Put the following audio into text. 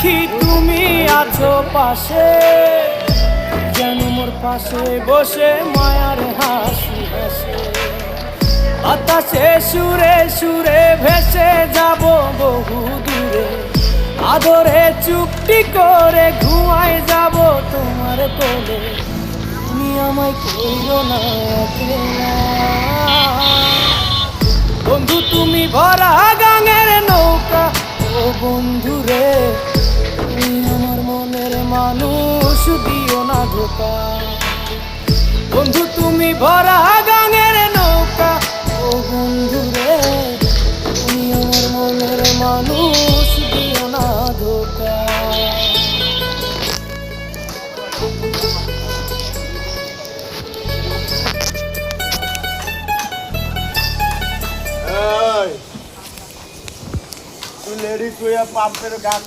দেখি তুমি আছো পাশে, যেন মোর পাশে বসে মায়ার হাসি হাসে। বাতাসে সুরে সুরে ভেসে যাব বহু দূরে, আদরে চুপটি করে ঘুমায় যাব তোমার কোলে। তুমি আমায় কইরো না একলা, বন্ধু তুমি ভরা গাঙের নৌকা। ও বন্ধু রে, তুমি আমার মনের মানুষ, দিও না ধোকা। বন্ধু তুমি ভরা গাঙের নৌকা। ও বন্ধু রে, তুমি আমার মনের মানুষ, দিও না ধোকা। তুই লেডি তুই পাম্পের গাছ